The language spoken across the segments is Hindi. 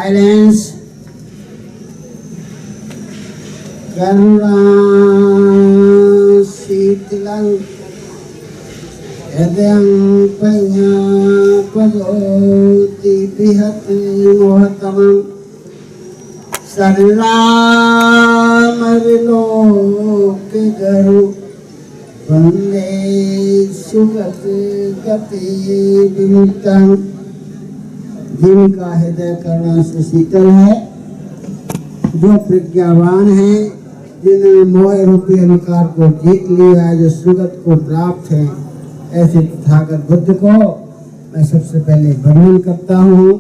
silence. Karuna sitilang edang panya padoti bihati mohatamam sarlam aviloke garu vande sugat gati vimuktang। जिनका हृदय करुणा से शीतल है, जो प्रज्ञावान है, जिन्होंने मोह रूपी अहंकार को जीत लिया है, जो सुगत को प्राप्त है, ऐसे तथागत बुद्ध को मैं सबसे पहले वंदन करता हूँ।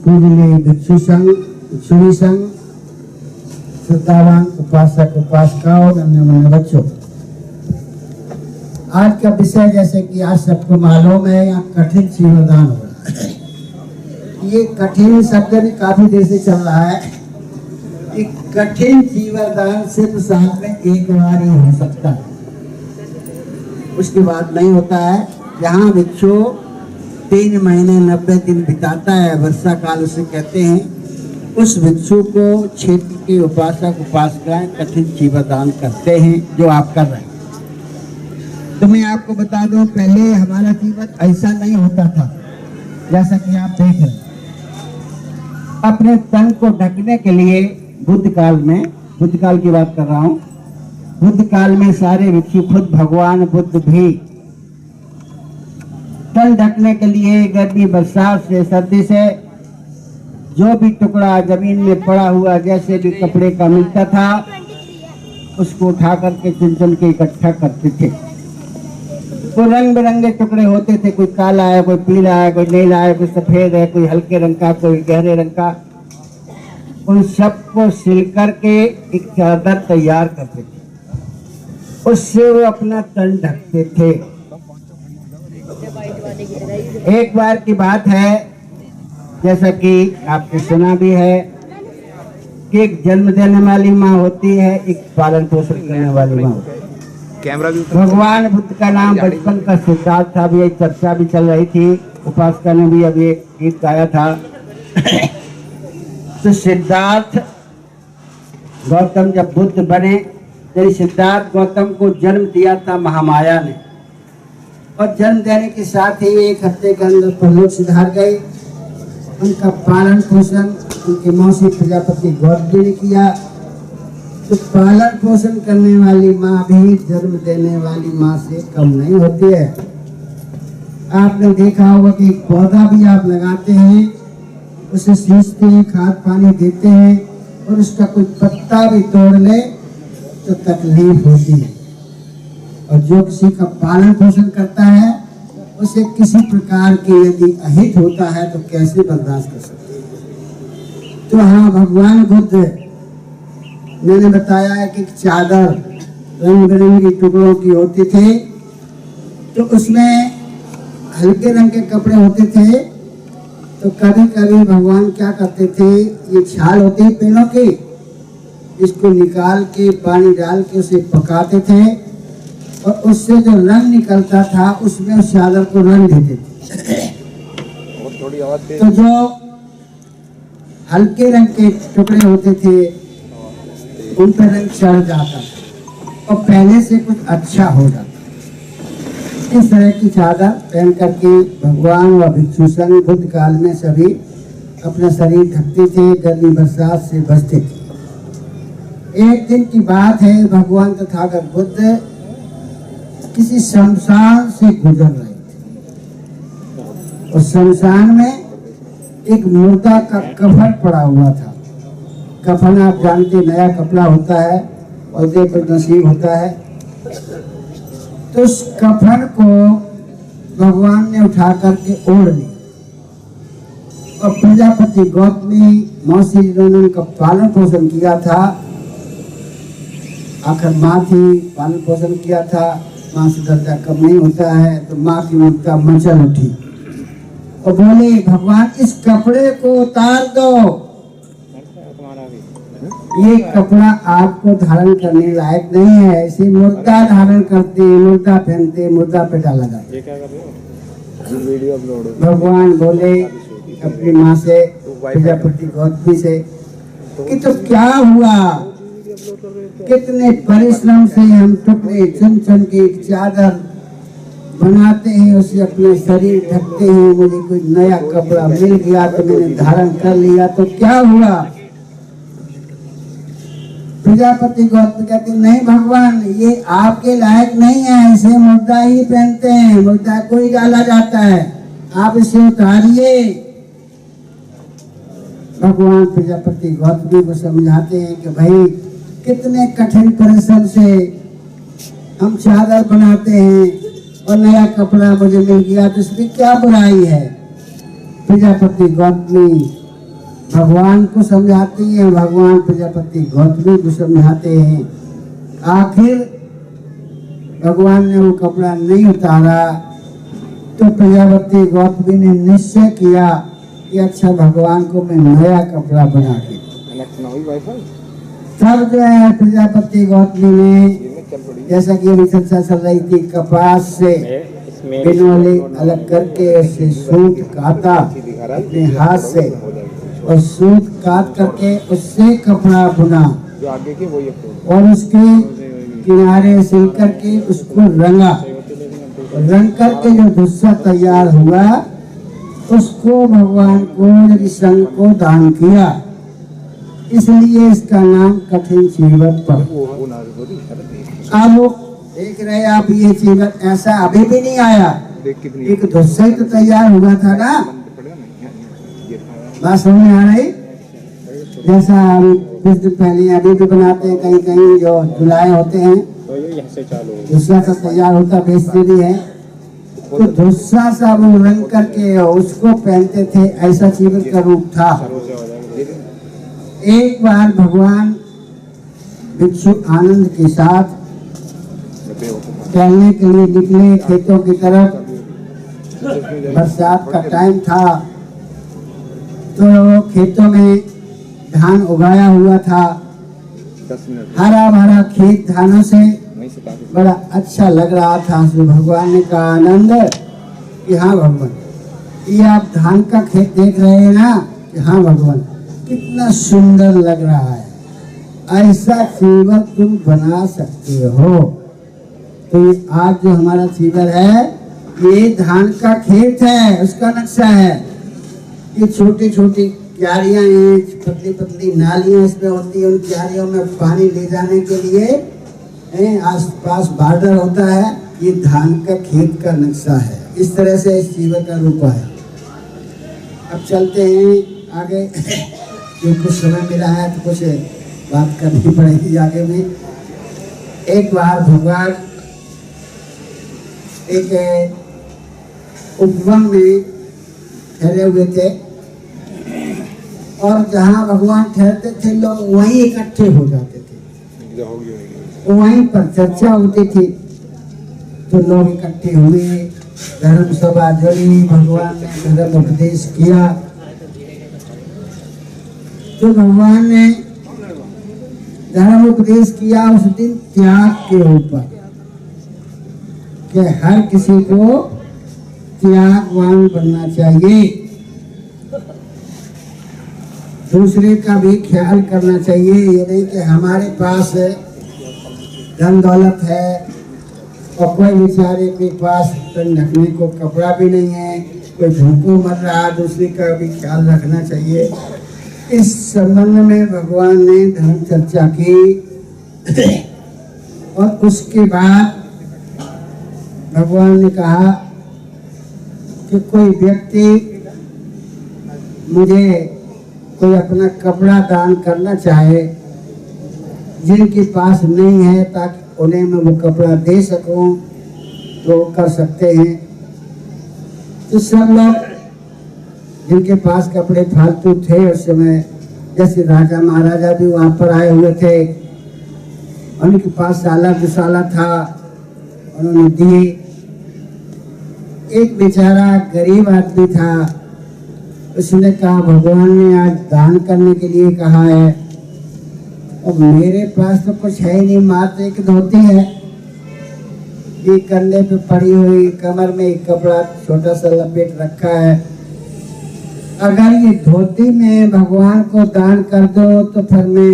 पूजनीय भिक्षु संघ, भिक्षुणी संघ, श्रद्धावान उपासक उपासिकाओं, गण्यमान्य बच्चों, आज का विषय जैसे कि आज सबको मालूम है, यहाँ कठिन शिवदान हो रहा है। ये कठिन शब्द भी काफी देर से चल रहा है। एक कठिन जीवदान सिर्फ साल में एक बार ही हो सकता है, उसके बाद नहीं होता है। जहाँ भिक्षु 3 महीने 90 दिन बिताता है, वर्षा काल उसे कहते हैं, उस भिक्षु को क्षेत्र के उपासक उपासिकाएं कठिन जीवदान करते हैं, जो आप कर रहे हैं। तो मैं आपको बता दूं, पहले हमारा जीवन ऐसा नहीं होता था जैसा कि आप देख रहे हैं। अपने तन को ढकने के लिए बुद्ध काल की बात कर रहा हूँ, बुद्ध काल में सारे भिक्षु, खुद भगवान बुद्ध भी तन ढकने के लिए गर्मी बरसात से सर्दी से जो भी टुकड़ा जमीन में पड़ा हुआ जैसे भी कपड़े का मिलता था, उसको उठा करके चुन चुन के इकट्ठा करते थे। तो रंग बिरंगे टुकड़े होते थे, कोई काला है, कोई पीला है, कोई नीला है, कोई सफेद है, कोई हल्के रंग का, कोई गहरे रंग का। उन सबको सिल करके एक चादर तैयार करते थे, उससे वो अपना तन ढकते थे। एक बार की बात है, जैसा कि आपने सुना भी है, कि एक जन्म देने वाली माँ होती है, एक पालन पोषण करने वाली माँ होती है। भगवान बुद्ध का नाम बचपन का सिद्धार्थ था, अभी एक चर्चा भी चल रही थी, उपासका ने भी अभी एक गीत गाया था। तो सिद्धार्थ गौतम जब बुद्ध बने, तो सिद्धार्थ गौतम को जन्म दिया था महामाया ने, और जन्म देने के साथ ही 1 हफ्ते के अंदर प्रलोक सिधार गए। उनका पालन पोषण उनकी मौसी प्रजापति गौतमी ने किया। तो पालन पोषण करने वाली माँ भी जन्म देने वाली माँ से कम नहीं होती है। आपने देखा होगा कि एक पौधा भी आप लगाते हैं, उसे सींचते हैं, खाद पानी देते हैं, और उसका कोई पत्ता भी तोड़ ले तो तकलीफ होती है। और जो किसी का पालन पोषण करता है, उसे किसी प्रकार की यदि अहित होता है तो कैसे बर्दाश्त कर सकते हैं। तो हाँ, भगवान बुद्ध, मैंने बताया है कि चादर रंग बिरंगी टुकड़ों की होती थी, तो उसमें हल्के रंग के कपड़े होते थे। तो कभी कभी भगवान क्या करते थे, ये छाल होती है पेड़ों की, इसको निकाल के पानी डाल के उसे पकाते थे, और उससे जो रंग निकलता था उसमें उस चादर को रंग देते थे। तो जो हल्के रंग के टुकड़े होते थे उन पर रंग चढ़ जाता और पहले से कुछ अच्छा हो जाता। इस तरह की चादर पहन करके भगवान व भिक्षु संघ बुद्ध काल में सभी अपना शरीर ढकते थे, गर्मी बरसात से बचते थे। एक दिन की बात है, भगवान तथागत बुद्ध किसी शमशान से गुजर रहे थे, और शमशान में एक मुर्दा का कफन पड़ा हुआ था। कफन आप जानते, नया कपड़ा होता है और देह पर नसीब होता है। तो उस कफन को भगवान ने उठा करके ओढ़ लिया, और प्रजापति गौतमी मौसी जिन्होंने उनका पालन पोषण किया था, आखिर माँ थी, पालन पोषण किया था, माँ से दर्जा कम नहीं होता है, तो माँ की ममता मचल उठी और बोले, भगवान इस कपड़े को उतार दो, ये कपड़ा आपको धारण करने लायक नहीं है। ऐसे मुर्दा धारण करते, मुर्दा पहनते, मुर्दा पे डाला जाता। भगवान बोले अपनी माँ से, प्रजापति गौतमी से कि तो क्या हुआ, कितने परिश्रम से हम टुकड़े चुन चुन के एक चादर बनाते हैं, उसे अपना शरीर ढकते हैं, मुझे कोई नया कपड़ा मिल गया तो मैंने धारण कर लिया तो क्या हुआ। प्रजापति गौतम कहते नहीं भगवान, ये आपके लायक नहीं है, इसे मुर्दा ही पहनते हैं, मुर्दा को ही डाला जाता है, आप इसे उतारिए। भगवान प्रजापति गौतमी को समझाते हैं कि भाई कितने कठिन परिश्रम से हम चादर बनाते हैं और नया कपड़ा मुझे मिल गया तो इसमें क्या बुराई है। प्रजापति गौतमी भगवान को समझाती है, भगवान प्रजापति गौतमी को समझाते हैं। आखिर भगवान ने वो कपड़ा नहीं उतारा तो प्रजापति गौतमी ने निश्चय किया कि अच्छा भगवान को मैं नया कपड़ा बना के तब जो है प्रजापति गौतमी ने, जैसा कि अभी चर्चा चल रही थी, कपास से बिनौले अलग करके उससे सूत काटा अपने हाथ से और सूत काट करके उससे कपड़ा बुना और उसके किनारे सिल करके उसको रंगा, रंग करके जो धुस्सा तैयार हुआ उसको भगवान को ऋषंग को दान किया, इसलिए इसका नाम कठिन चीवट पड़ा। आप लोग देख रहे हैं, आप ये चीवट ऐसा अभी भी नहीं आया, एक धुस्सा ही तो तैयार हुआ था ना। बात समझ में आ रही, जैसा अभी कुछ दिन पहले अभी भी बनाते हैं, कहीं कहीं जो धुलाए होते हैं धुस्सा सा तैयार होता बेचते भी है, तो धुस्सा सा वो रंग करके उसको पहनते थे, ऐसा चीवट का रूप था। एक बार भगवान भिक्षु आनंद के साथ टहलने के लिए निकले खेतों की तरफ, बरसात का टाइम था तो खेतों में धान उगाया हुआ था, हरा भरा खेत धानों से बड़ा अच्छा लग रहा था। तो भगवान ने कहा आनंद कि हाँ भगवान, ये आप धान का खेत देख रहे हैं ना, कि हाँ भगवान कितना सुंदर लग रहा है, ऐसा चीवर तुम बना सकते हो। तो ये आज जो हमारा चीवर है ये धान का खेत है, उसका नक्शा है। ये छोटी छोटी क्यारियां हैं, पतली पतली नालियां इसमें होती है, उन क्यारियों में पानी ले जाने के लिए आसपास बॉर्डर होता है, ये धान का खेत का नक्शा है। इस तरह से इस चीवर का रूप है। अब चलते हैं आगे, जो कुछ समय मिला है तो कुछ बात करनी पड़ेगी आगे में। एक बार भगवान एक उपवन में ठहरे हुए थे और जहाँ भगवान ठहरते थे लोग वहीं इकट्ठे हो जाते थे, वहीं पर चर्चा होती थी। तो लोग इकट्ठे हुए, धर्म सभा जड़ी, भगवान ने धर्म उपदेश किया। तो भगवान ने धर्म उपदेश किया उस दिन त्याग के ऊपर, कि हर किसी को त्यागवान बनना चाहिए, दूसरे का भी ख्याल करना चाहिए। ये नहीं कि हमारे पास धन दौलत है और कोई बेचारे के पास तन ढकने को कपड़ा भी नहीं है, कोई भूखों मर रहा, दूसरे का भी ख्याल रखना चाहिए। इस संबंध में भगवान ने धर्म चर्चा की और उसके बाद भगवान ने कहा कि कोई व्यक्ति मुझे कोई अपना कपड़ा दान करना चाहे, जिनके पास नहीं है, ताकि उन्हें मैं वो कपड़ा दे सकूं, तो कर सकते हैं। तो सब लोग जिनके पास कपड़े फालतू थे उस समय, जैसे राजा महाराजा भी वहाँ पर आए हुए थे, उनके पास साला दुसाला था, उन्होंने दिए। एक बेचारा गरीब आदमी था, उसने कहा भगवान ने आज दान करने के लिए कहा है, अब मेरे पास तो कुछ है ही नहीं, मात्र एक धोती है, ये कंधे पे पड़ी हुई, कमर में एक कपड़ा छोटा सा लपेट रखा है, अगर ये धोती में भगवान को दान कर दो तो फिर मैं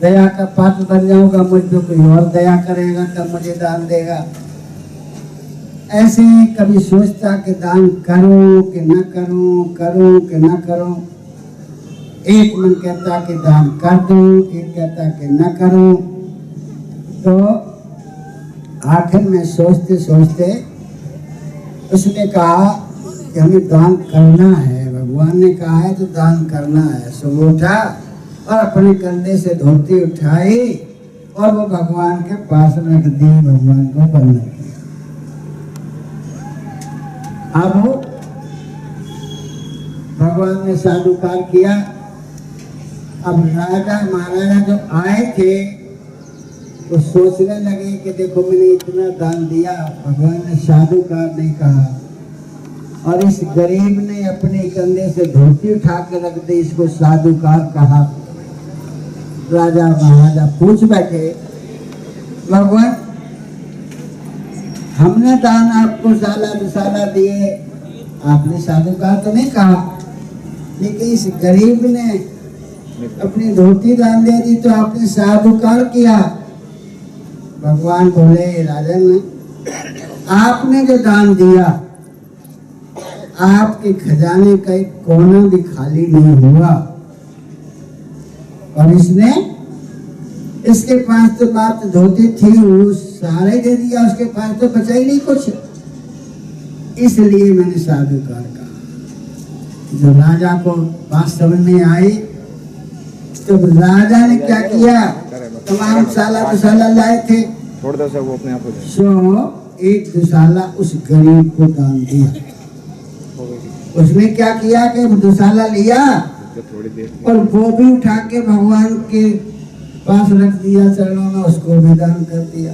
दया का पात्र बन जाऊंगा, मुझ पे कोई और दया करेगा तब मुझे दान देगा। ऐसे कभी सोचता कि दान करूं कि न करूं, करूं कि न करूं। एक मन कहता कि दान कर दूं, एक कहता कि न करूं। तो आखिर में सोचते सोचते उसने कहा कि हमें दान करना है, भगवान ने कहा है तो दान करना है। सुबह उठा और अपने कंधे से धोती उठाई और वो भगवान के पास रख दी, भगवान को बंद किया। अब भगवान ने साधुकार किया। अब राजा महाराजा जो आए थे तो सोचने लगे कि देखो मैंने इतना दान दिया, भगवान ने साधुकार नहीं कहा, और इस गरीब ने अपने कंधे से धोती उठा के रख दी, इसको साधुकार कहा। राजा महाराजा पूछ बैठे, भगवान हमने दान आपको साला दुसाला दिए, आपने साधुकार तो नहीं कहा, लेकिन इस गरीब ने अपनी धोती दान दे दी तो आपने साधुकार किया। भगवान बोले, राजन आपने जो दान दिया आपके खजाने का एक कोना भी खाली नहीं हुआ, और इसके पास तो मात्र धोती थी, वो सारे दे दिया, उसके पास तो बचा ही नहीं कुछ, इसलिए मैंने साधुकार कहा। जब राजा को बात समझ में आई तो राजा ने क्या किया, तमाम साला दुसाला लाए थे, छोड़ दो सब वो अपने आप हो जाए। सो एक दुसाला उस गरीब को दान दिया। उसने क्या किया कि वो दुसाला लिया थोड़ी देर और वो भी उठा के भगवान के पास रख दिया चरणों में, उसको भी दान कर दिया।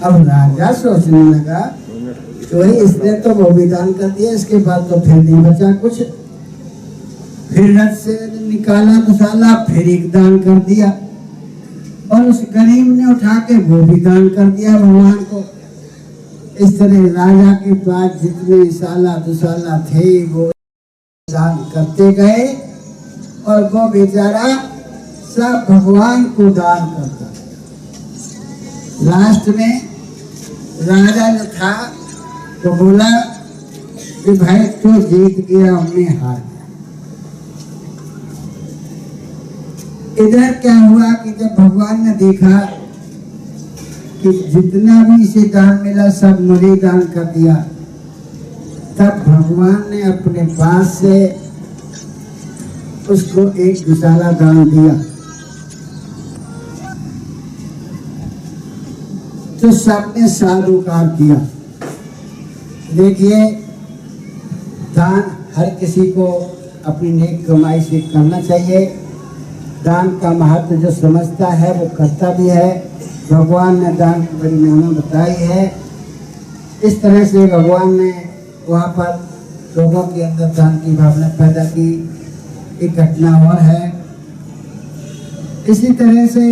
अब राजा सोचने लगा तो भाई इसने तो वो भी दान कर दिया, इसके बाद तो फिर नहीं बचा कुछ। फिर रथ से निकाला दुसाला, फिर एक दान कर दिया, और उस गरीब ने उठा के वो भी दान कर दिया भगवान को। इस तरह राजा के पास जितने साला दुसाला थे वो दान करते गए, और वो बेचारा सब भगवान को दान करता। लास्ट में राजा जो था तो बोला कि भाई तू जीत गया, मैं हार गया। इधर क्या हुआ कि जब भगवान ने देखा कि जितना भी इसे दान मिला सब मुझे दान कर दिया, तब भगवान ने अपने पास से उसको एक दुसाला दान दिया। तो सबने साधुकार किया। देखिए, दान हर किसी को अपनी नेक कमाई से करना चाहिए। दान का महत्व जो समझता है वो करता भी है। भगवान ने दान की बड़ी महिमा बताई है। इस तरह से भगवान ने वहाँ पर लोगों के अंदर दान की भावना पैदा की। एक घटना और है। इसी तरह से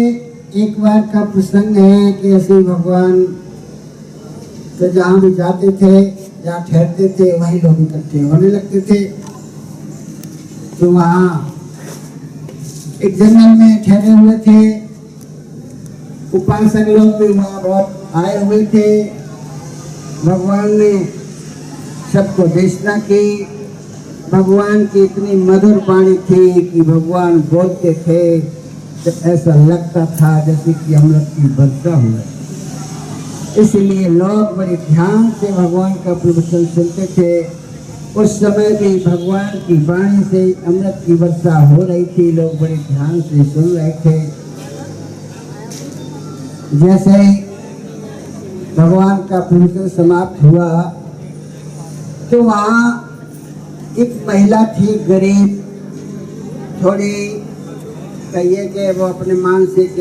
एक बार का प्रसंग है कि ऐसे भगवान तो जहाँ भी जाते थे, जहाँ ठहरते थे, वहीं लोग इकट्ठे होने लगते थे। तो वहाँ एक जंगल में ठहरे हुए थे, उपासक लोग भी वहाँ बहुत आए हुए थे। भगवान ने सबको देशना की। भगवान की इतनी मधुर वाणी थी कि भगवान बोलते थे तो ऐसा लगता था जैसे कि अमृत की वर्षा हुई। इसलिए लोग बड़े ध्यान से भगवान का प्रवचन सुनते थे। उस समय भी भगवान की वाणी से अमृत की वर्षा हो रही थी, लोग बड़े ध्यान से सुन रहे थे। जैसे ही भगवान का प्रवचन समाप्त हुआ तो वहाँ एक महिला थी, गरीब, थोड़ी कहिए कि वो अपने मानसिक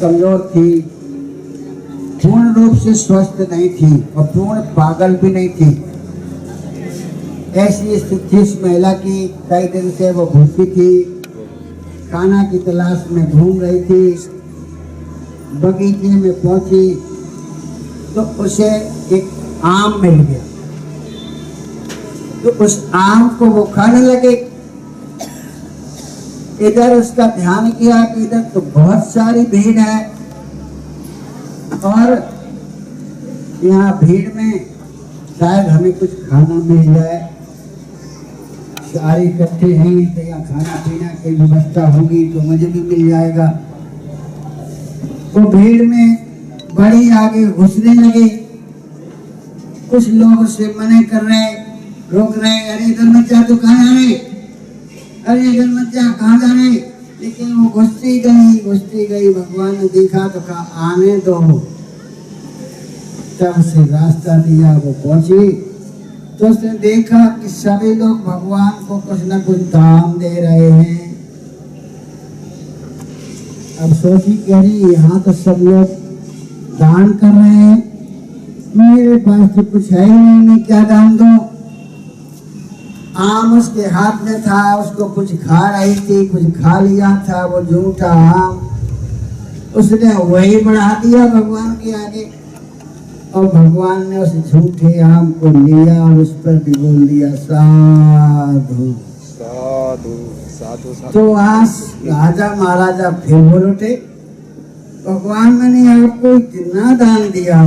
कमजोर थी, पूर्ण रूप से स्वस्थ नहीं थी और पूर्ण पागल भी नहीं थी। ऐसी स्थिति उस महिला की। कई दिन से वो भूखी थी, खाना की तलाश में घूम रही थी। बगीचे में पहुंची तो उसे एक आम मिल गया। तो उस आम को वो खाने लगे। इधर उसका ध्यान किया कि इधर तो बहुत सारी भीड़ है और यहाँ भीड़ में शायद हमें कुछ खाना मिल जाए, सारे इकट्ठे हैं तो यहाँ खाना पीना की व्यवस्था होगी तो मुझे भी मिल जाएगा। वो भीड़ में बड़ी आगे घुसने लगे। कुछ लोग उससे मना कर रहे, रोक रहे, अरे इधर मत जा, तो कहाँ जा रहे, अरे इधर मत जा, कहाँ जा रहे। लेकिन वो घुसती गई। भगवान ने देखा तो कहा आने दो। तब से रास्ता दिया, वो पहुंची तो उसने देखा कि सभी लोग भगवान को कुछ न कुछ दान दे रहे हैं। अब सोची कि अरे यहाँ तो सब लोग दान कर रहे हैं, मेरे पास तो कुछ है ही नहीं, मैं क्या दान दूं। आम उसके हाथ में था, उसको कुछ खा रही थी, कुछ खा लिया था वो झूठा आम, उसने वही बढ़ा दिया भगवान के आगे और भगवान ने उस झूठे आम को लिया और उस पर भी बोल दिया साधु साधु साधु साधु। तो आज राजा महाराजा फिर बोल उठे, भगवान मैंने आपको इतना दान दिया,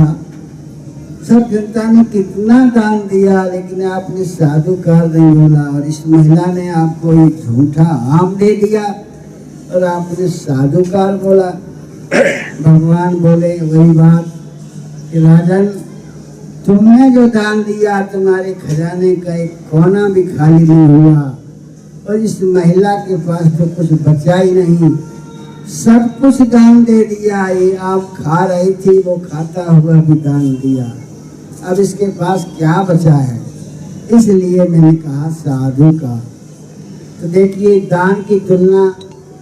सब जनता ने कितना दान दिया, लेकिन आपने साधुकार नहीं बोला और इस महिला ने आपको एक झूठा आम दे दिया और आपने साधुकार बोला। भगवान बोले वही बात कि राजन, तुमने जो दान दिया तुम्हारे खजाने का एक कोना भी खाली नहीं हुआ और इस महिला के पास तो कुछ बचा ही नहीं, सब कुछ दान दे दिया। ये आप खा रही थी, वो खाता हुआ भी दान दिया, अब इसके पास क्या बचा है, इसलिए मैंने कहा साधु का। तो देखिए दान की तुलना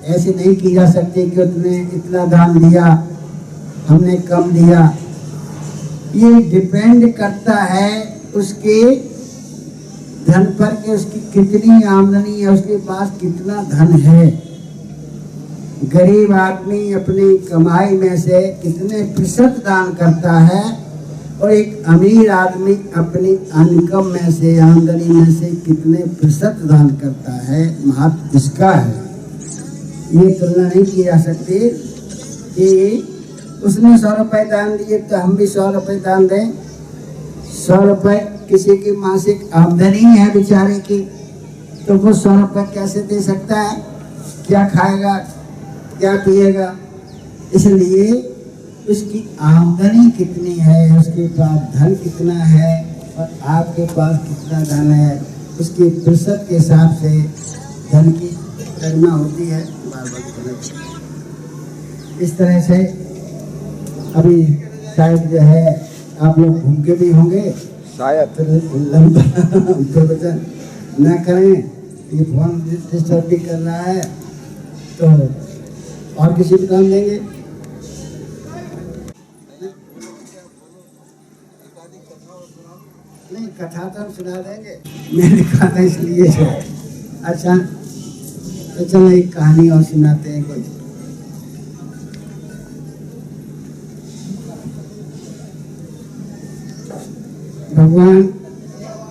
ऐसे नहीं की जा सकती कि उसने इतना दान दिया हमने कम दिया। ये डिपेंड करता है उसके धन पर कि उसकी कितनी आमदनी है, उसके पास कितना धन है। गरीब आदमी अपनी कमाई में से कितने प्रतिशत दान करता है और एक अमीर आदमी अपनी इनकम में से, आमदनी में से कितने प्रतिशत दान करता है, महत्व इसका है। ये तुलना नहीं की जा सकती कि उसने 100 रुपए दान दिए तो हम भी 100 रुपए दान दें। 100 रुपए किसी की मासिक आमदनी है बेचारे की, तो वो 100 रुपए कैसे दे सकता है, क्या खाएगा, क्या पिएगा। इसलिए उसकी आमदनी कितनी है, उसके पास धन कितना है और आपके पास कितना धन है, उसके प्रतिशत के हिसाब से धन की गणना होती है। इस तरह से अभी शायद जो है आप लोग घूम के भी होंगे, शायद तो लंबा प्रवचन न करें, ये फोन डिस्टर्ब भी कर रहा है, तो और किसी को काम देंगे। नहीं, कथा तो हम सुना देंगे, मैंने कहा था इसलिए है। अच्छा तो चलो एक कहानी और सुनाते हैं कोई। भगवान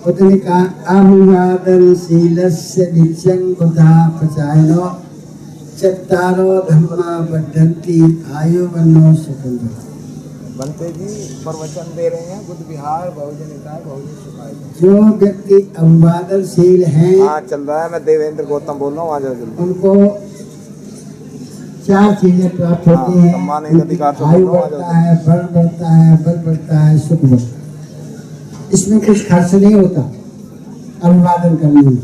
उसने कहा अभिवादनशीलस्य नित्यं बुधा पचायनो चत्तारो धम्मा वर्धन्ति आयुर्वन्नो सुखं। बनते जी प्रवचन दे रहे हैं बुद्ध विहार बहुजन हिताय बहुजन सुखाय। जो व्यक्ति अभिवादनशील हैं, हाँ चल रहा है, मैं देवेंद्र गौतम बोल रहा हूँ, आ जाओ जल्दी। उनको 4 चीजें प्राप्त होती हैं। सम्मान एवं अधिकार से आयु बोल रहा हूँ, आ बढ़ता जाओ। है, बल बढ़ता है, बल बढ़ता है, सुख बढ़ता है। इसमें कुछ खर्च नहीं होता अभिवादन करने में,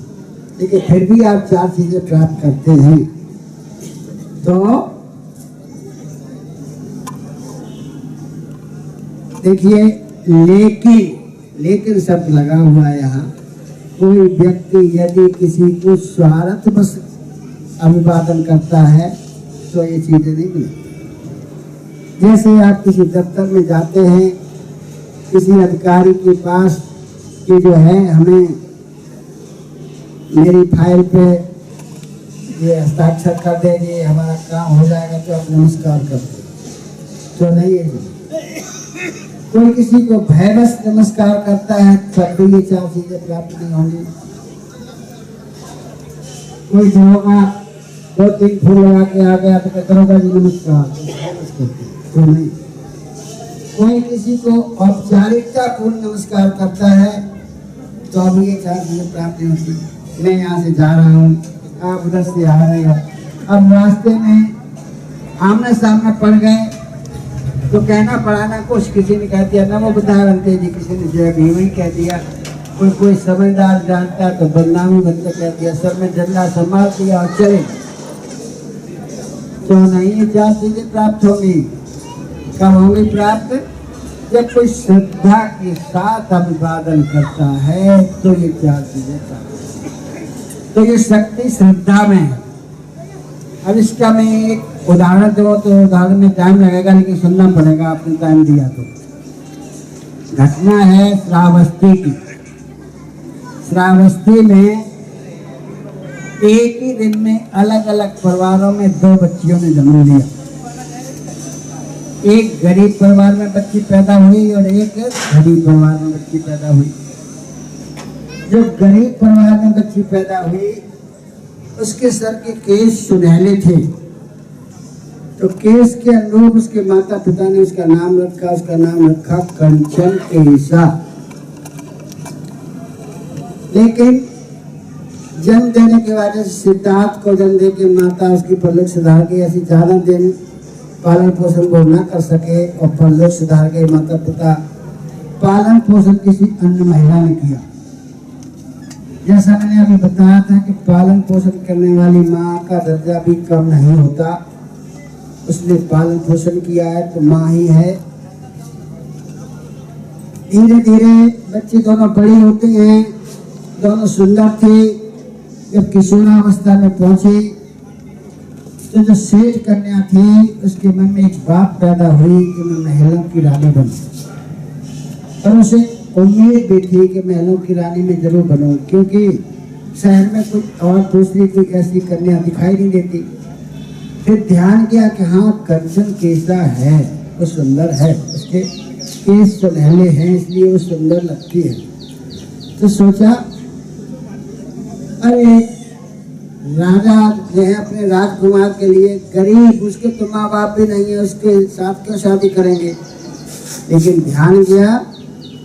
लेकिन फिर भी आप 4 चीजें प्राप्त करते हैं। तो देखिए लेकिन शब्द लगा हुआ है यहाँ। कोई व्यक्ति यदि किसी को स्वार्थ बस अभिवादन करता है तो ये चीजें नहीं मिलती। जैसे आप किसी दफ्तर में जाते हैं, किसी अधिकारी के पास कि जो है हमें मेरी फाइल पे ये हस्ताक्षर कर देंगे, हमारा काम हो जाएगा, तो आप नमस्कार करते तो नहीं है। कोई किसी को भयवश नमस्कार करता है तब भी ये 4 चीजें प्राप्त नहीं होंगी। कोई जाओगा 2-3 फूल लगा के आ गया तो करोगा जी नमस्कार, तो नहीं। कोई किसी को औपचारिकता पूर्ण नमस्कार करता है तो अब ये 4 चीजें प्राप्त नहीं होती। मैं यहाँ से जा रहा हूँ, आप उधर से आ रहे हो, अब रास्ते में आमने सामने पड़ गए तो कहना पड़ा ना, कुछ किसी ने कह दिया नमो बुद्धाय बनते जी, किसी ने जय भीम ही कह दिया, कोई समझदार जानता तो बदनामी बनते कह दिया, सर में डंडा संभाल दिया और चले। तो नहीं, ये 4 चीजें प्राप्त होंगी। कब होंगी प्राप्त? जब कोई श्रद्धा के साथ अभिवादन करता है तो ये 4 चीजें प्राप्त। तो ये शक्ति श्रद्धा में है। अब इसका मैं एक उदाहरण दूँ तो उदाहरण में टाइम लगेगा, लेकिन सुनना पड़ेगा, आपने टाइम दिया तो। घटना है श्रावस्ती की। श्रावस्ती में एक ही दिन में अलग अलग परिवारों में 2 बच्चियों ने जन्म लिया। एक गरीब परिवार में बच्ची पैदा हुई और एक गरीब परिवार में बच्ची पैदा हुई। जो गरीब परिवार में बच्ची पैदा हुई उसके सर के केस सुनहले थे, तो केस के अनुरूप उसके माता पिता ने उसका नाम रखा कंचन केसा। लेकिन जन्म देने के बाद सिद्धार्थ को जन्म दे के माता उसकी परलोक सुधार के ऐसी ज्यादा दिन पालन पोषण को न कर सके और परलोक सुधार के माता पिता पालन पोषण किसी अन्य महिला ने किया। जैसा मैंने अभी बताया था कि पालन पोषण करने वाली माँ का दर्जा भी कम नहीं होता, उसने पालन पोषण किया है तो माँ ही है। धीरे धीरे बच्चे दोनों बड़ी होते हैं, दोनों सुंदर थे। जब किशोरावस्था में पहुंचे तो जो सेठ कन्या थी उसके मन में एक बात पैदा हुई कि मैं महलों की रानी बनूं, और उसे उम्मीद भी थी कि महलों की रानी में जरूर बनूं, क्योंकि शहर में कोई और दूसरी कोई ऐसी कन्या दिखाई नहीं देती। फिर ध्यान किया कि हाँ कंचन केसा है, वो सुंदर है, उसके केस सुनहले हैं इसलिए वो सुंदर लगती है। तो सोचा अरे राजा जो है अपने राजकुमार के लिए गरीब, उसके तो माँ बाप भी नहीं है, उसके साथ क्यों शादी करेंगे। लेकिन ध्यान किया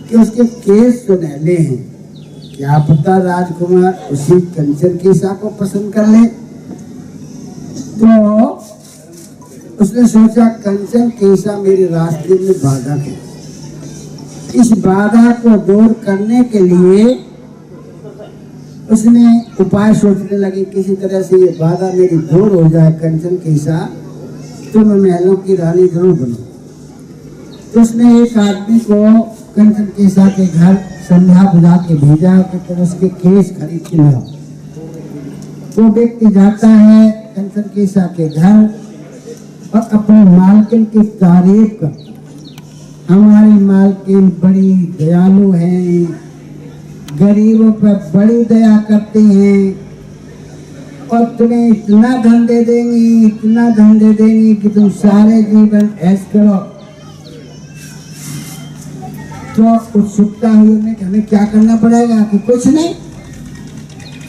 कि उसके केस सुनहले हैं, क्या पता राजकुमार उसी कंचन केसा को पसंद कर ले। तो उसने सोचा कंचन केसा मेरे रास्ते में बाधा है, इस बाधा को दूर करने के लिए उसने उपाय सोचने लगी, किसी तरह से ये बाधा मेरी दूर हो जाए कंचन केसा तो मैं महलों की रानी जरूर बनूं। तो उसने एक आदमी को कंचन केसा के घर संध्या बुझा के भेजा कि उसके केस खरीद के लाओ। वो व्यक्ति जाता है कंचन केसा के घर और अपने मालकिन की तारीफ करता, हमारी मालकिन बड़ी दयालु हैं, गरीबों पर बड़ी दया करती हैं और तुम्हें इतना धन दे देंगी, इतना धन दे देंगी कि तुम सारे जीवन ऐश करो। तो उत्सुकता हुई उन्हें कि हमें क्या करना पड़ेगा, कि कुछ नहीं,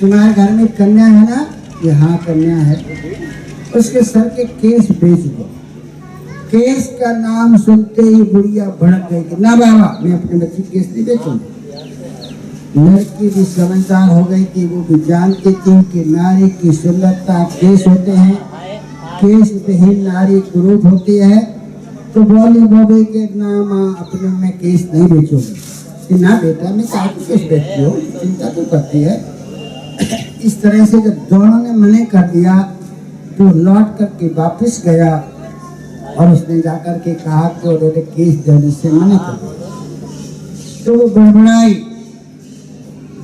तुम्हारे घर में कन्या है ना, ये हाँ कन्या है, उसके सर के केस बेच दो। केस का नाम सुनते ही बुढ़िया भड़क गई कि ना बाबा मैं अपने बच्चे केस नहीं बेचूंगी। लड़की भी समझदार हो गई थी, वो भी जानती थी कि नारी की सुंदरता केस होते हैं, केस विहीन नारी कुरूप होती है। तो बोली के ना माँ अपने में केस नहीं बेचोगे, ना बेटा मैं क्या केस बेचती हो, चिंता तो करती है। इस तरह से जब दोनों ने मना कर दिया तो लौट करके वापस गया और उसने जाकर के कहा कि उन्होंने केस देने से मना कर दिया। तो वो बड़बड़ाई,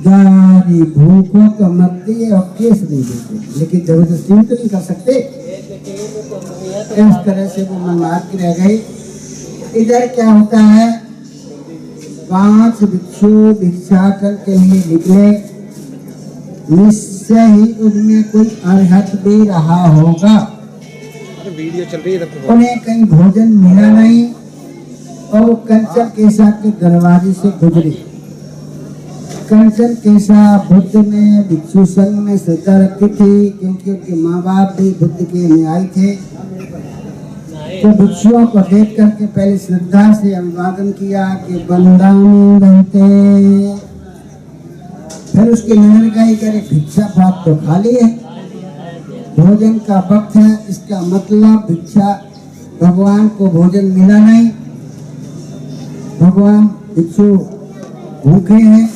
गारी भूखों तो मरती है और केस नहीं देते, लेकिन जबरदस्ती तो नहीं कर सकते। इस तरह से वो मन मार के रह गई। इधर क्या होता है, 5 भिक्षु भिक्षाटन के लिए निकले, निश्चय ही उनमें कोई अरहत भी रहा होगा। वीडियो चल रही है, उन्हें कहीं भोजन मिला नहीं, और वो कंचन केसा के दरवाजे से गुजरे। कंचन केसा बुद्ध ने भिक्षु संघ में श्रद्धा रखी थी, क्योंकि उनके माँ बाप भी बुद्ध के अनुयायी थे। तो भिक्षुओं को देख करके पहले श्रद्धा से अभिवादन किया कि बंदामी बनते। फिर उसकी नजर गई करे भिक्षा पात तो खाली है, भोजन का वक्त है, इसका मतलब भिक्षा भगवान को भोजन मिला नहीं, भगवान भिक्षु भूखे हैं।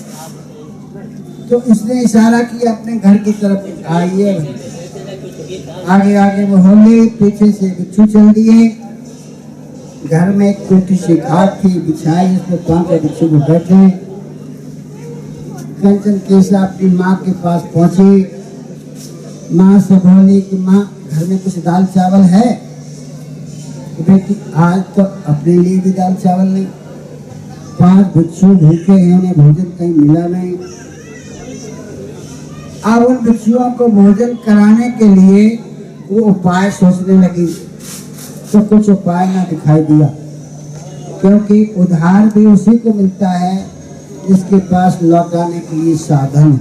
तो इसने इशारा किया अपने घर की तरफ, आइए। आगे आगे वो होली, पीछे से भिक्षु चल दिए। घर में एक छोटी सी खाट थी बिछाई, उसमें 5 भिक्षु को बैठे। कंचन केसा अपनी माँ के पास पहुंची। माँ से बोली कि माँ, घर में कुछ दाल चावल है? बेटी, आज तो अपने लिए भी दाल चावल नहीं, 5 भिक्षु भूखे हैं, उन्हें भोजन कहीं मिला नहीं। अब उन भिक्षुओं को भोजन कराने के लिए वो उपाय सोचने लगी, तो कुछ उपाय ना दिखाई दिया, क्योंकि उधार भी उसी को मिलता है जिसके पास लौटाने के लिए साधन।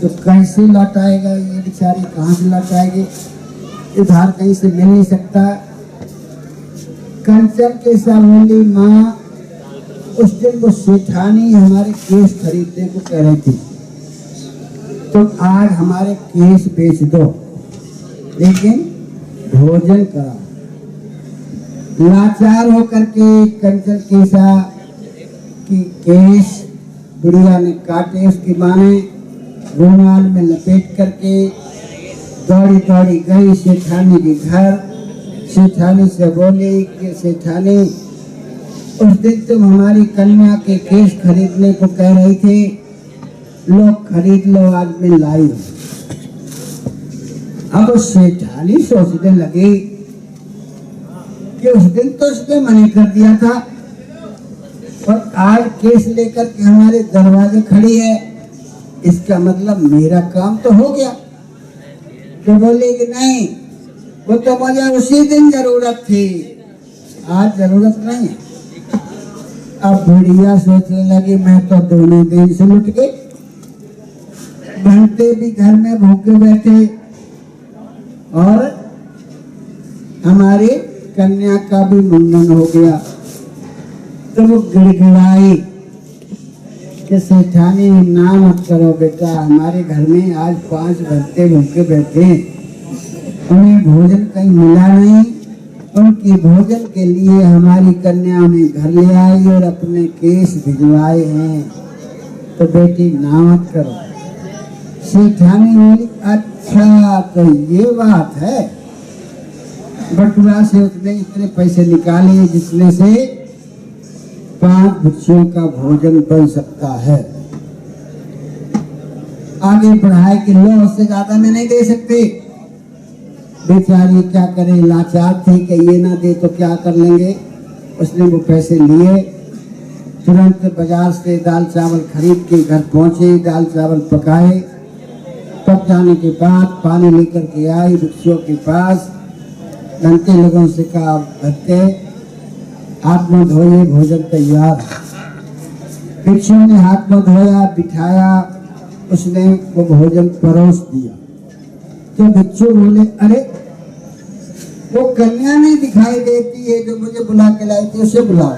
तो कैसे लौटाएगा ये बेचारी, कहाँ से लौटाएगी? उधार कहीं से मिल नहीं सकता। कंचन केसा बोली, माँ, उस दिन वो सेठानी हमारे केस खरीदने को कह रही थी, तो आज हमारे केस बेच दो, लेकिन भोजन करा। लाचार होकर के कंचन केसा की केस बुढ़िया ने काटे। उसकी माँ ने रुमाल में लपेट करके दौड़ी दौड़ी गई सेठानी के घर। सेठानी से बोली कि सेठानी, उस दिन तुम हमारी कन्या के केस खरीदने को कह रही थी, लो खरीद लो, आज मैं लाई। अब उस सेठानी सोचने लगी कि उस दिन तो उसने मना कर दिया था, और आज केस लेकर के हमारे दरवाजे खड़ी है, इसका मतलब मेरा काम तो हो गया। तो बोले कि नहीं, वो तो मुझे उसी दिन जरूरत थी, आज जरूरत नहीं है। अब बुढ़िया सोचने लगी, मैं तो दोनों दिन से लुट गई, घंटे भी घर में भूखे बैठे, और हमारी कन्या का भी मुंडन हो गया। तो वो गिड़गिड़ाई कि सेठानी, ना मत करो बेटा, हमारे घर में आज 5 घंटे भूखे बैठे, उन्हें भोजन कहीं मिला नहीं, उनकी भोजन के लिए हमारी कन्या ने घर ले आई और अपने केस भिजवाए हैं, तो बेटी ना मत करो। सेठानी बोली, अच्छा तो ये बात है। बटुआ से उसने इतने पैसे निकाले जिसमें से 5 भिक्षुओं का भोजन बन सकता है। आगे बढ़ाए कि लो, उससे ज्यादा में नहीं दे सकते। बेचारी क्या करे, लाचार थी कि ये ना दे तो क्या कर लेंगे। उसने वो पैसे लिए, तुरंत बाजार से दाल चावल खरीद के घर पहुंचे, दाल चावल पकाए। पक जाने के बाद पानी लेकर के आई भिक्षुओं के पास। घंटे लोगों से कहा, भक्ते हाथ मुँह धोइए, भोजन तैयार। भिक्षुओं ने हाथ मुँह धोया, बिठाया, उसने वो भोजन परोस दिया। तो भिक्षु बोले, अरे वो कन्या नहीं दिखाई देती है जो मुझे बुला के लाई थी, उसे बुलाओ।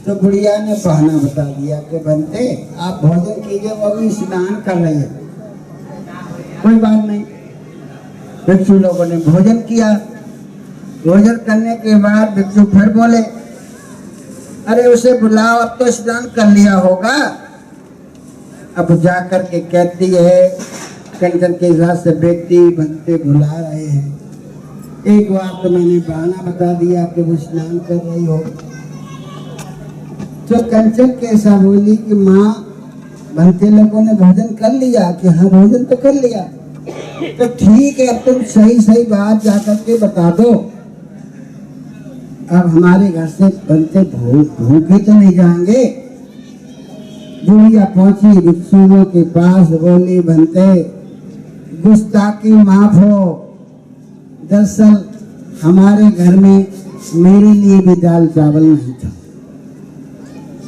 तो बुढ़िया ने बहाना बता दिया कि बनते आप भोजन कीजिए, वो अभी स्नान कर रही है। कोई बात नहीं। भिक्षु लोगों ने भोजन किया। भोजन करने के बाद भिक्षु फिर बोले, अरे उसे बुलाओ, अब तो स्नान कर लिया होगा। अब जाकर के कहती है कंचन के साथ से, बेटी बनते बुला रहे हैं, एक बार तो मैंने बहाना बता दिया कि वो स्नान कर रही हो। तो कंचन कैसा बोली कि माँ, बनते लोगों ने भोजन कर लिया? कि हाँ, भोजन तो कर लिया। तो ठीक है, अब तुम सही सही बात जाकर के बता दो। अब हमारे घर से बनते भूखे तो नहीं जाएंगे। बुढ़िया पहुंची भिक्षुओं के पास, बोली, बनते गुस्ताखी माफ हो, दरअसल हमारे घर में मेरे लिए भी दाल चावल नहीं था।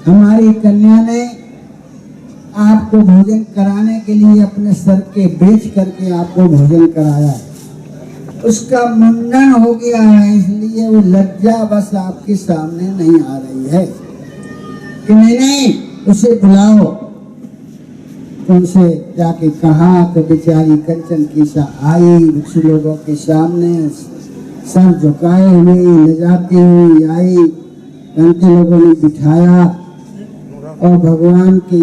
हमारी कन्या ने आपको भोजन कराने के लिए अपने सर के बेच करके आपको भोजन कराया है। उसका मुंडन हो गया है, इसलिए वो लज्जा बस आपके सामने नहीं आ रही है कि नहीं उसे बुलाओ। तो उनसे जाके कहा तो बेचारी कंचन कीसा आई, भिक्षु लोगों के सामने सर झुकाए हुए लजाती हुई आई। भंते लोगों ने बिठाया और भगवान की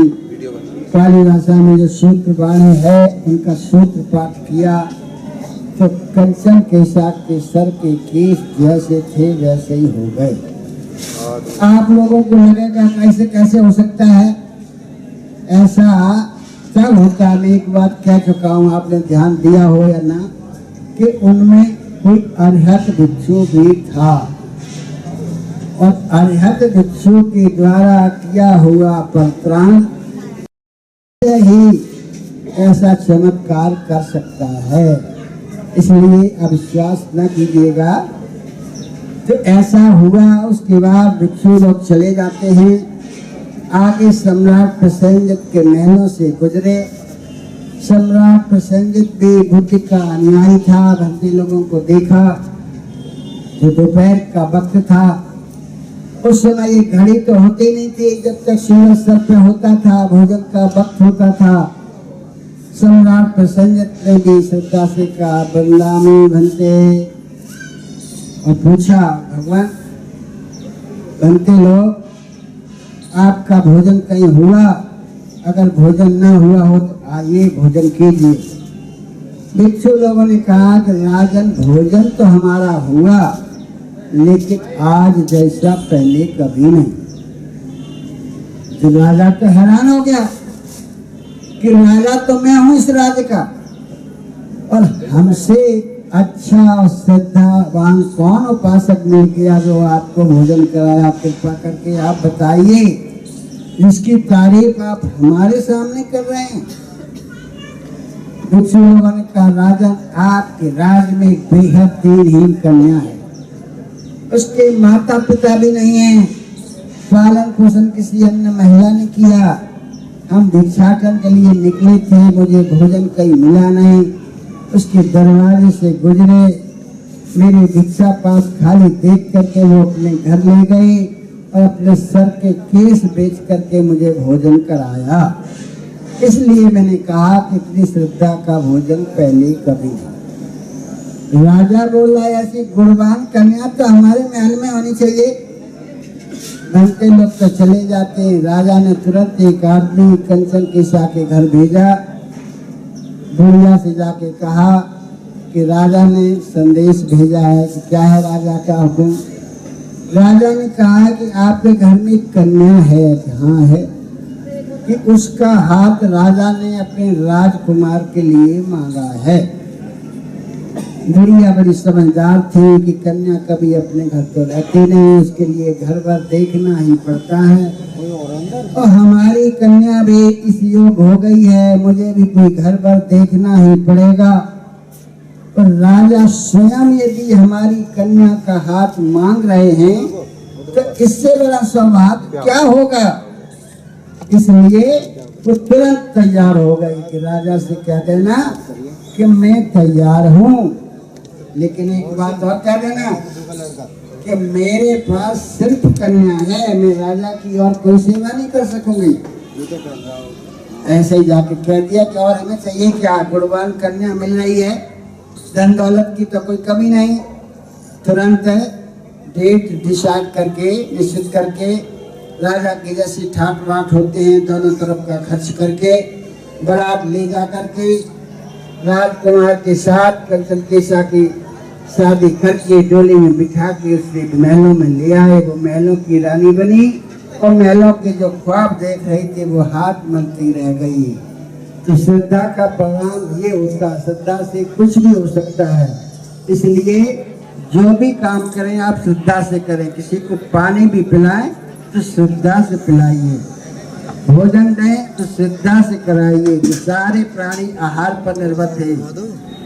काली भाषा में जो सूत्र बाणी है उनका सूत्र पाठ किया। तो कंचन केसा के सर के केस जैसे थे वैसे ही हो गए। आप लोगों को लगेगा कैसे कैसे हो सकता है ऐसा? तब होता है। मैं एक बात कह चुका हूँ, आपने ध्यान दिया हो या ना, कि उनमें कोई अरहत भिक्षु भी था और अरहत भिक्षु के द्वारा किया हुआ परित्राण ही ऐसा चमत्कार कर सकता है। इसलिए अविश्वास न कीजिएगा। तो ऐसा हुआ। उसके बाद भिक्षु लोग चले जाते हैं। आगे सम्राट प्रसेनजित के महलों से गुजरे। सम्राट प्रसेनजित भी बुद्ध का अनुयायी था। भक्ति लोगों को देखा। जो दोपहर का वक्त था, उस समय ये घड़ी तो होती नहीं थी। जब तक सूरज सर पे होता था, भोजन का वक्त होता था। सम्राट प्रसेनजित ने भी श्रद्धा से कहा, बंदामी भंते, और पूछा, भगवान बनते लोग आपका भोजन कहीं हुआ? अगर भोजन न हुआ हो तो आइए भोजन कीजिए। भिक्षु लोगों ने कहा कि राजन भोजन तो हमारा हुआ, लेकिन आज जैसा पहले कभी नहीं। तो राजा तो हैरान हो गया कि राजा तो मैं हूं इस राज्य का, और हमसे अच्छा और श्रद्धावान कौन उपासक मिल गया जो आपको भोजन कराया? कृपा करके आप बताइए, जिसकी तारीफ आप हमारे सामने कर रहे हैं। भिक्षु लोगों ने कहा, राजन आपके राज में एक बेहद दीनहीन कन्या है। उसके माता पिता भी नहीं है। पालन पोषण किसी अन्य महिला ने किया। हम भिक्षाटन के लिए निकले थे, मुझे भोजन कहीं मिला नहीं। उसके दरवाजे से गुजरे, मेरे भिक्षा पास खाली देख करके वो अपने घर ले गए और अपने सर के केस बेच करके मुझे भोजन कराया। इसलिए मैंने कहा कि इतनी श्रद्धा का भोजन पहले कभी नहीं। राजा बोला, ऐसी गुणवान कन्या तो हमारे महल में होनी चाहिए। बनते लोग तो चले जाते हैं। राजा ने तुरंत एक आदमी कंचन केसा के घर भेजा। बुढ़िया से जाके कहा कि राजा ने संदेश भेजा है। कि क्या है राजा का हुक्म? राजा ने कहा कि आपके घर में एक कन्या है। हाँ है। कि उसका हाथ राजा ने अपने राजकुमार के लिए मांगा है। बुढ़िया बड़ी समझदार थी कि कन्या कभी अपने घर तो रहती नहीं, उसके लिए घर भर देखना ही पड़ता है। और हमारी कन्या भी इस योग हो गई है, मुझे भी कोई घर भर देखना ही पड़ेगा। और राजा स्वयं यदि हमारी कन्या का हाथ मांग रहे हैं तो इससे बड़ा सौभाग्य क्या होगा? इसलिए वो तुरंत तैयार हो गई कि राजा से कह देना कि मैं तैयार हूँ, लेकिन एक बात और कह देना कि मेरे पास सिर्फ कन्या है, मैं राजा की और कोई सेवा नहीं कर सकूंगी। ऐसे ही जाके कह दिया कि और हमें चाहिए क्या? गुणवान कन्या मिल रही है, धन दौलत की तो कोई कमी नहीं। तुरंत डेट डिसाइड करके, निश्चित करके, राजा की जैसी ठाट बाट होते हैं दोनों तरफ का खर्च करके, बारात ले जा करके राजकुमार के साथ कंचन केसा की शादी करके डोली में बिठा के उसने महलों में ले आए। वो महलों की रानी बनी और महलों के जो ख्वाब देख रही थी वो हाथ मलती रह गई। तो श्रद्धा का परिणाम ये होता है, श्रद्धा से कुछ भी हो सकता है। इसलिए जो भी काम करें आप श्रद्धा से करें। किसी को पानी भी पिलाएं तो श्रद्धा से पिलाइए, भोजन दें तो श्रद्धा से कराइए। कि सारे प्राणी आहार पर निर्भर थे,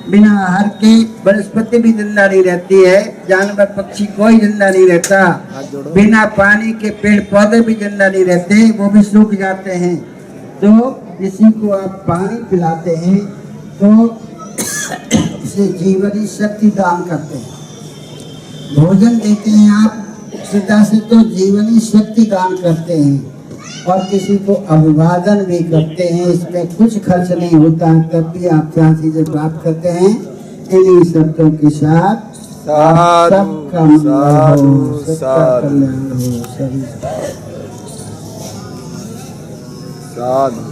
बिना आहार के वनस्पति भी जिंदा नहीं रहती है, जानवर पक्षी कोई जिंदा नहीं रहता। हाथ जोड़ो। बिना पानी के पेड़ पौधे भी जिंदा नहीं रहते, वो भी सूख जाते हैं। तो किसी को आप पानी पिलाते हैं तो उसे जीवनी शक्ति दान करते हैं। भोजन देते हैं आप सीधा से तो जीवनी शक्ति दान करते हैं। और किसी को अभिवादन भी करते हैं, इसमें कुछ खर्च नहीं होता, तब भी आप 4 चीजें प्राप्त करते हैं। इन्हीं शब्दों के साथ साधु, सबका मंगल हो, साधु, सबका साधु। कल्याण हो, सभी साधु